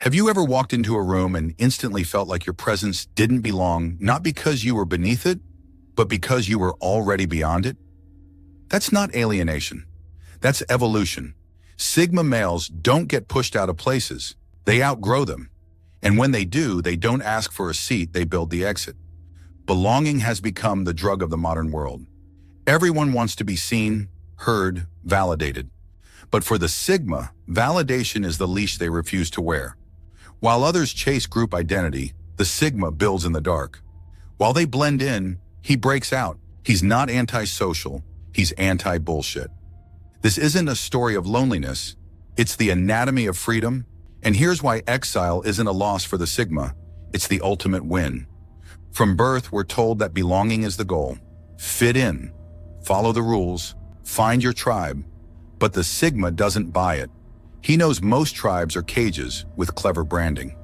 Have you ever walked into a room and instantly felt like your presence didn't belong, not because you were beneath it, but because you were already beyond it? That's not alienation. That's evolution. Sigma males don't get pushed out of places. They outgrow them. And when they do, they don't ask for a seat, they build the exit. Belonging has become the drug of the modern world. Everyone wants to be seen, heard, validated. But for the Sigma, validation is the leash they refuse to wear. While others chase group identity, the Sigma builds in the dark. While they blend in, he breaks out. He's not antisocial, he's anti-bullshit. This isn't a story of loneliness, it's the anatomy of freedom. And here's why exile isn't a loss for the Sigma, it's the ultimate win. From birth, we're told that belonging is the goal. Fit in, follow the rules, find your tribe. But the Sigma doesn't buy it. He knows most tribes are cages with clever branding.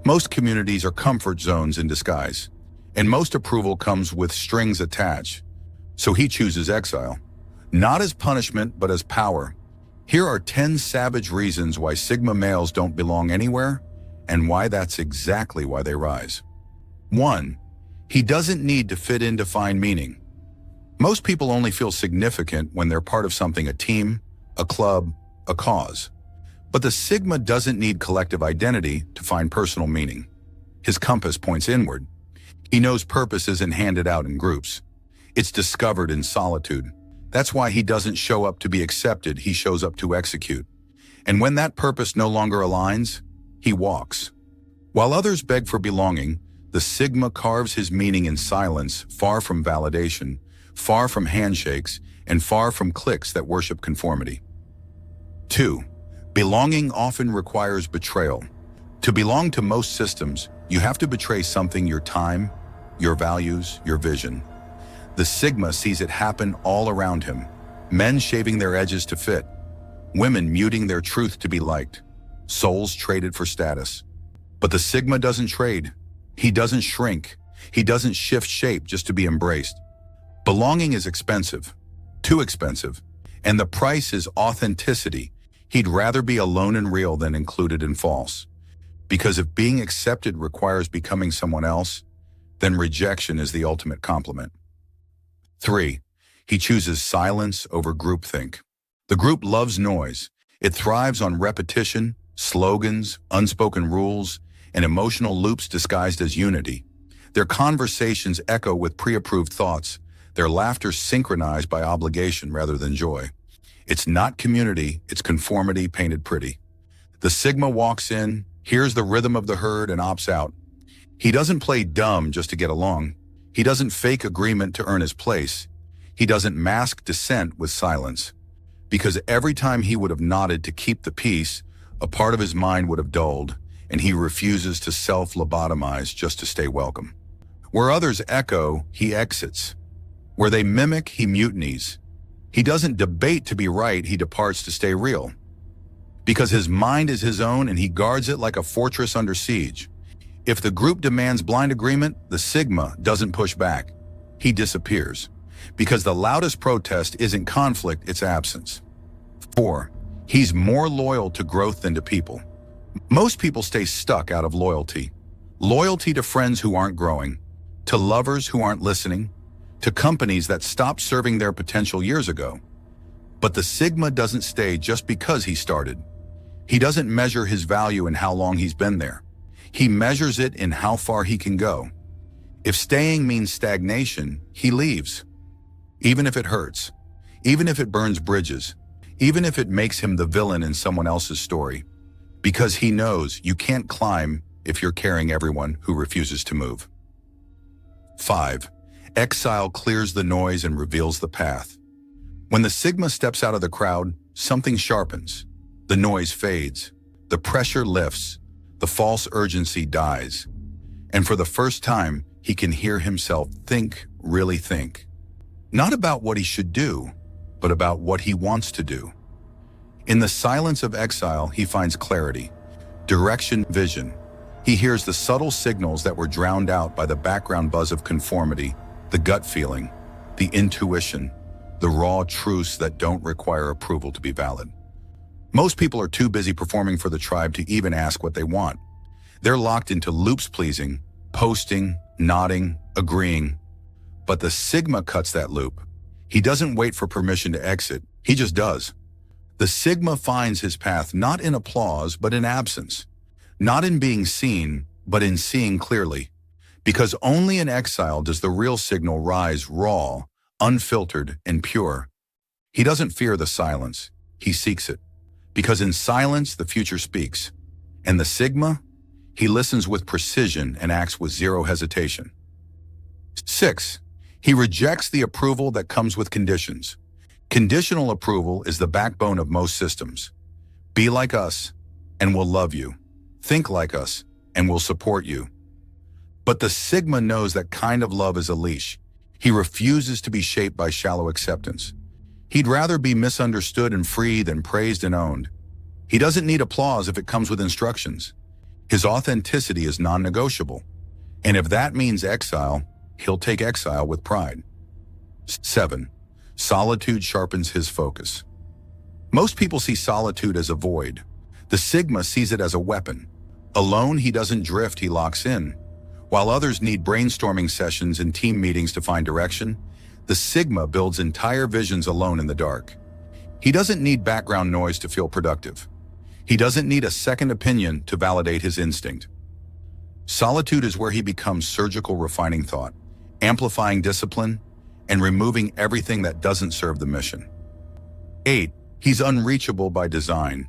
Most communities are comfort zones in disguise. And most approval comes with strings attached. So he chooses exile. Not as punishment, but as power. Here are 10 savage reasons why Sigma males don't belong anywhere, and why that's exactly why they rise. 1. He doesn't need to fit in to find meaning. Most people only feel significant when they're part of something, a team, a club, a cause. But the Sigma doesn't need collective identity to find personal meaning. His compass points inward. He knows purpose isn't handed out in groups. It's discovered in solitude. That's why he doesn't show up to be accepted, he shows up to execute. And when that purpose no longer aligns, he walks. While others beg for belonging, the Sigma carves his meaning in silence, far from validation, far from handshakes, and far from cliques that worship conformity. 2. Belonging often requires betrayal. To belong to most systems, you have to betray something: your time, your values, your vision. The Sigma sees it happen all around him. Men shaving their edges to fit. Women muting their truth to be liked. Souls traded for status. But the Sigma doesn't trade. He doesn't shrink. He doesn't shift shape just to be embraced. Belonging is expensive. Too expensive. And the price is authenticity. He'd rather be alone and real than included and false. Because if being accepted requires becoming someone else, then rejection is the ultimate compliment. 3. He chooses silence over groupthink. The group loves noise. It thrives on repetition, slogans, unspoken rules, and emotional loops disguised as unity. Their conversations echo with pre-approved thoughts, their laughter synchronized by obligation rather than joy. It's not community, it's conformity painted pretty. The Sigma walks in, hears the rhythm of the herd, and opts out. He doesn't play dumb just to get along. He doesn't fake agreement to earn his place. He doesn't mask dissent with silence. Because every time he would have nodded to keep the peace, a part of his mind would have dulled, and he refuses to self-lobotomize just to stay welcome. Where others echo, he exits. Where they mimic, he mutinies. He doesn't debate to be right, he departs to stay real. Because his mind is his own and he guards it like a fortress under siege. If the group demands blind agreement, the Sigma doesn't push back. He disappears. Because the loudest protest isn't conflict, it's absence. 4. He's more loyal to growth than to people. Most people stay stuck out of loyalty. Loyalty to friends who aren't growing, to lovers who aren't listening, to companies that stopped serving their potential years ago. But the Sigma doesn't stay just because he started. He doesn't measure his value in how long he's been there. He measures it in how far he can go. If staying means stagnation, he leaves. Even if it hurts, even if it burns bridges, even if it makes him the villain in someone else's story. Because he knows you can't climb if you're carrying everyone who refuses to move. 5. Exile clears the noise and reveals the path. When the Sigma steps out of the crowd, something sharpens. The noise fades. The pressure lifts. The false urgency dies. And for the first time, he can hear himself think, really think. Not about what he should do, but about what he wants to do. In the silence of exile, he finds clarity, direction, vision. He hears the subtle signals that were drowned out by the background buzz of conformity, the gut feeling, the intuition, the raw truths that don't require approval to be valid. Most people are too busy performing for the tribe to even ask what they want. They're locked into loops pleasing, posting, nodding, agreeing. But the Sigma cuts that loop. He doesn't wait for permission to exit, he just does. The Sigma finds his path not in applause but in absence. Not in being seen, but in seeing clearly. Because only in exile does the real signal rise raw, unfiltered, and pure. He doesn't fear the silence, he seeks it. Because in silence, the future speaks. And the Sigma? He listens with precision and acts with zero hesitation. 6. He rejects the approval that comes with conditions. Conditional approval is the backbone of most systems. Be like us, and we'll love you. Think like us, and we'll support you. But the Sigma knows that kind of love is a leash. He refuses to be shaped by shallow acceptance. He'd rather be misunderstood and free than praised and owned. He doesn't need applause if it comes with instructions. His authenticity is non-negotiable. And if that means exile, he'll take exile with pride. 7. Solitude sharpens his focus. Most people see solitude as a void. The Sigma sees it as a weapon. Alone, he doesn't drift, he locks in. While others need brainstorming sessions and team meetings to find direction, the Sigma builds entire visions alone in the dark. He doesn't need background noise to feel productive. He doesn't need a second opinion to validate his instinct. Solitude is where he becomes surgical refining thought, amplifying discipline, and removing everything that doesn't serve the mission. 8. He's unreachable by design.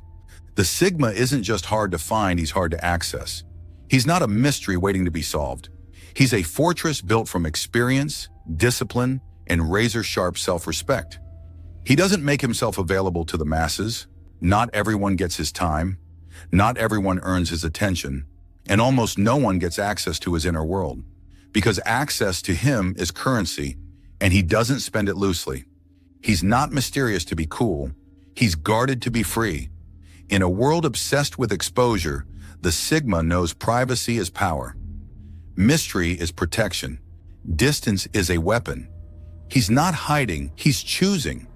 The Sigma isn't just hard to find, he's hard to access. He's not a mystery waiting to be solved. He's a fortress built from experience, discipline, and razor-sharp self-respect. He doesn't make himself available to the masses. Not everyone gets his time. Not everyone earns his attention. And almost no one gets access to his inner world. Because access to him is currency, and he doesn't spend it loosely. He's not mysterious to be cool. He's guarded to be free. In a world obsessed with exposure, the Sigma knows privacy is power. Mystery is protection. Distance is a weapon. He's not hiding, he's choosing.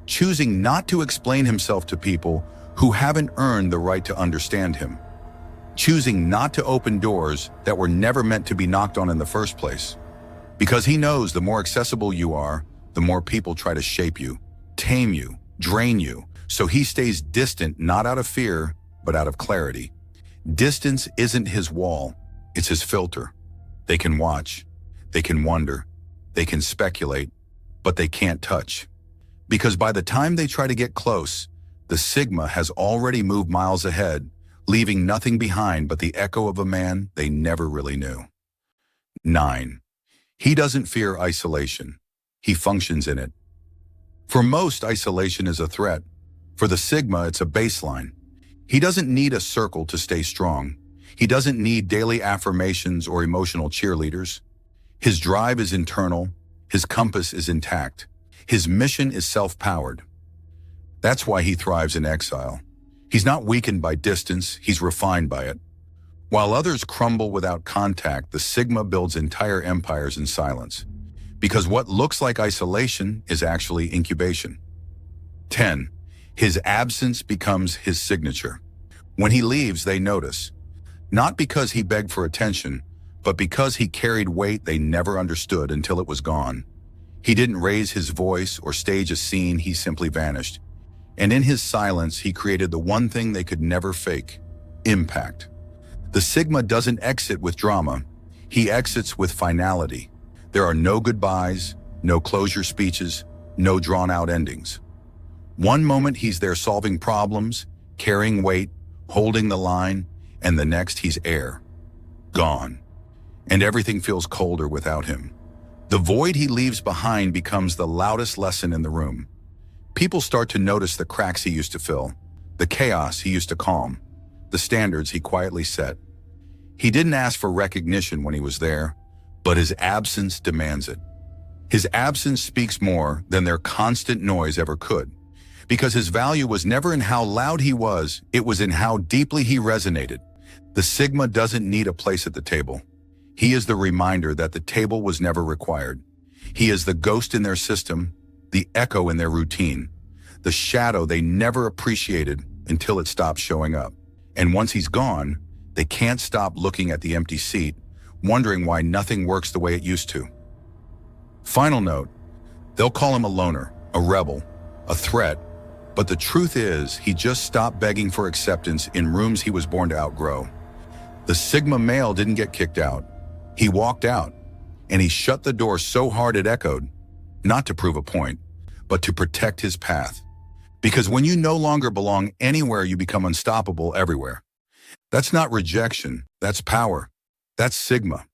Choosing not to explain himself to people who haven't earned the right to understand him. Choosing not to open doors that were never meant to be knocked on in the first place. Because he knows the more accessible you are, the more people try to shape you, tame you, drain you. So he stays distant, not out of fear, but out of clarity. Distance isn't his wall, it's his filter. They can watch, they can wonder, they can speculate, but they can't touch. Because by the time they try to get close, the Sigma has already moved miles ahead, leaving nothing behind but the echo of a man they never really knew. 9. He doesn't fear isolation. He functions in it. For most, isolation is a threat. For the Sigma, it's a baseline. He doesn't need a circle to stay strong. He doesn't need daily affirmations or emotional cheerleaders. His drive is internal. His compass is intact. His mission is self-powered. That's why he thrives in exile. He's not weakened by distance, he's refined by it. While others crumble without contact, the Sigma builds entire empires in silence. Because what looks like isolation is actually incubation. 10. His absence becomes his signature. When he leaves, they notice. Not because he begged for attention, but because he carried weight they never understood until it was gone. He didn't raise his voice or stage a scene, he simply vanished. And in his silence, he created the one thing they could never fake: impact. The Sigma doesn't exit with drama, he exits with finality. There are no goodbyes, no closure speeches, no drawn-out endings. One moment he's there solving problems, carrying weight, holding the line, and the next he's air. Gone. And everything feels colder without him. The void he leaves behind becomes the loudest lesson in the room. People start to notice the cracks he used to fill, the chaos he used to calm, the standards he quietly set. He didn't ask for recognition when he was there, but his absence demands it. His absence speaks more than their constant noise ever could, because his value was never in how loud he was, it was in how deeply he resonated. The Sigma doesn't need a place at the table. He is the reminder that the table was never required. He is the ghost in their system, the echo in their routine, the shadow they never appreciated until it stops showing up. And once he's gone, they can't stop looking at the empty seat, wondering why nothing works the way it used to. Final note, they'll call him a loner, a rebel, a threat, but the truth is he just stopped begging for acceptance in rooms he was born to outgrow. The Sigma male didn't get kicked out. He walked out, and he shut the door so hard it echoed, not to prove a point, but to protect his path. Because when you no longer belong anywhere, you become unstoppable everywhere. That's not rejection, that's power. That's Sigma.